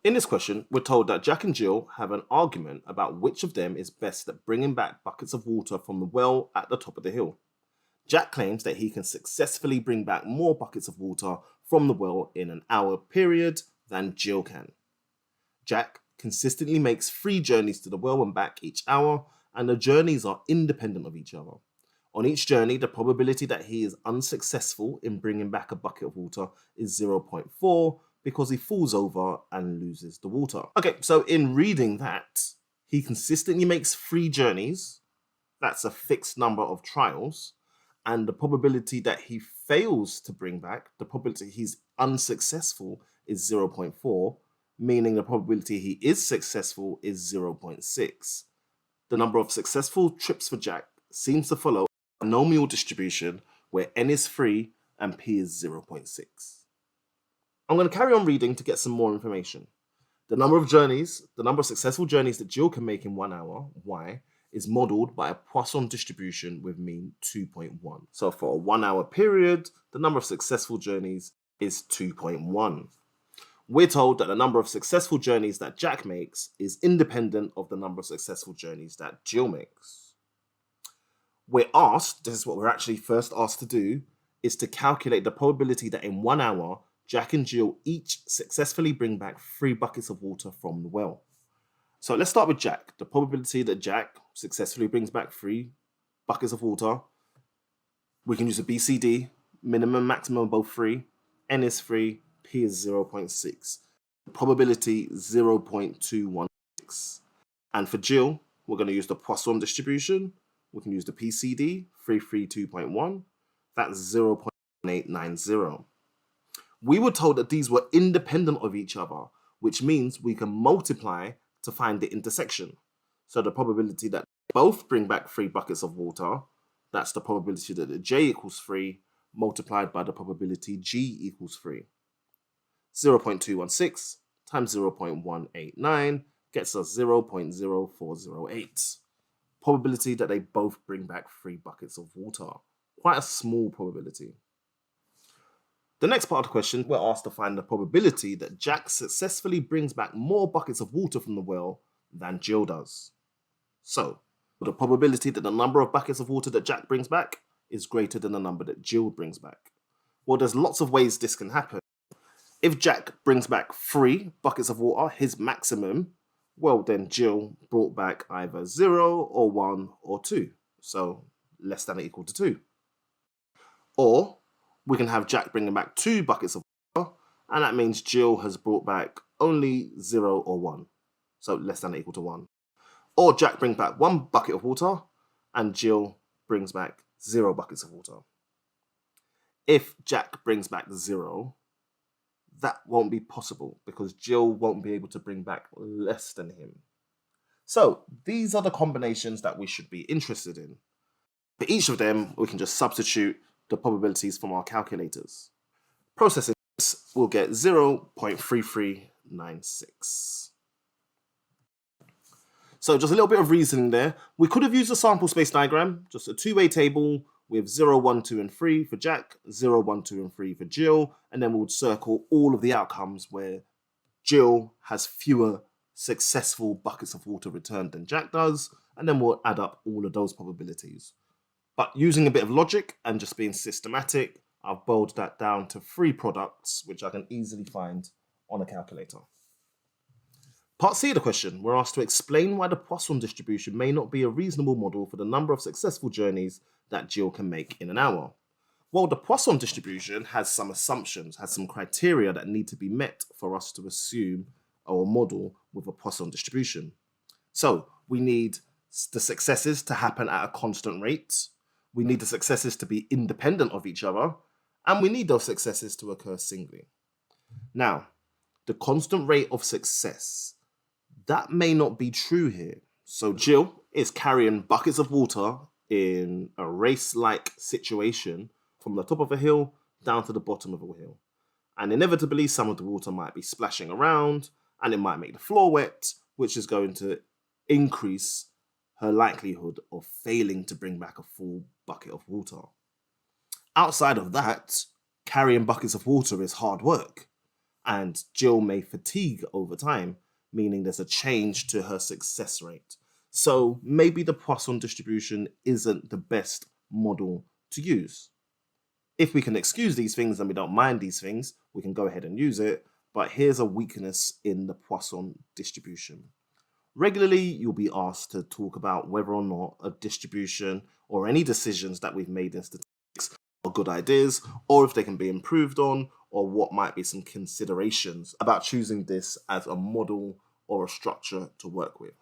In this question, we're told that Jack and Jill have an argument about which of them is best at bringing back buckets of water from the well at the top of the hill. Jack claims that he can successfully bring back more buckets of water from the well in an hour period than Jill can. Jack consistently makes 3 journeys to the well and back each hour, and the journeys are independent of each other. On each journey, the probability that he is unsuccessful in bringing back a bucket of water is 0.4 because he falls over and loses the water. Okay, so in reading that, he consistently makes 3 journeys. That's a fixed number of trials. And the probability that he fails to bring back, the probability he's unsuccessful is 0.4, meaning the probability he is successful is 0.6. The number of successful trips for Jack seems to follow a binomial distribution where n is 3 and p is 0.6. I'm going to carry on reading to get some more information. The number of successful journeys that Jill can make in 1 hour, y, is modeled by a Poisson distribution with mean 2.1. So for a 1 hour period, the number of successful journeys is 2.1. We're told that the number of successful journeys that Jack makes is independent of the number of successful journeys that Jill makes. We're asked, this is what we're actually first asked to do, is to calculate the probability that in 1 hour, Jack and Jill each successfully bring back 3 buckets of water from the well. So let's start with Jack. The probability that Jack successfully brings back 3 buckets of water, we can use a BCD, minimum, maximum, both 3. N is 3, P is 0.6. Probability 0.216. And for Jill, we're going to use the Poisson distribution. We can use the PCD, 332.1. That's 0.890. We were told that these were independent of each other, which means we can multiply to find the intersection. So the probability that both bring back 3 buckets of water, that's the probability that the J equals 3 multiplied by the probability G equals 3. 0.216 times 0.189 gets us 0.0408. Probability that they both bring back 3 buckets of water. Quite a small probability. The next part of the question, we're asked to find the probability that Jack successfully brings back more buckets of water from the well than Jill does. So, the probability that the number of buckets of water that Jack brings back is greater than the number that Jill brings back. Well, there's lots of ways this can happen. If Jack brings back 3 buckets of water, his maximum, well, then Jill brought back either 0 or 1 or 2. So, less than or equal to 2. Or we can have Jack bringing back 2 buckets of water, and that means Jill has brought back only 0 or 1, so less than or equal to 1. Or Jack brings back 1 bucket of water, and Jill brings back 0 buckets of water. If Jack brings back 0, that won't be possible because Jill won't be able to bring back less than him. So these are the combinations that we should be interested in. For each of them, we can just substitute the probabilities from our calculators. Processing this, we'll get 0.3396. So just a little bit of reasoning there. We could have used a sample space diagram, just a 2-way table with 0, 1, 2, and 3 for Jack, 0, 1, 2, and 3 for Jill, and then we'll circle all of the outcomes where Jill has fewer successful buckets of water returned than Jack does, and then we'll add up all of those probabilities. But using a bit of logic and just being systematic, I've boiled that down to 3 products, which I can easily find on a calculator. Part C of the question, we're asked to explain why the Poisson distribution may not be a reasonable model for the number of successful journeys that Jill can make in an hour. Well, the Poisson distribution has some assumptions, has some criteria that need to be met for us to assume or model with a Poisson distribution. So we need the successes to happen at a constant rate. We need the successes to be independent of each other, and we need those successes to occur singly. Now, the constant rate of success, that may not be true here. So Jill is carrying buckets of water in a race-like situation from the top of a hill down to the bottom of a hill. And inevitably, some of the water might be splashing around, and it might make the floor wet, which is going to increase her likelihood of failing to bring back a full bucket of water. Outside of that, carrying buckets of water is hard work. and Jill may fatigue over time, meaning there's a change to her success rate. So maybe the Poisson distribution isn't the best model to use. If we can excuse these things and we don't mind these things, we can go ahead and use it. But here's a weakness in the Poisson distribution. Regularly, you'll be asked to talk about whether or not a distribution or any decisions that we've made in statistics are good ideas, or if they can be improved on, or what might be some considerations about choosing this as a model or a structure to work with.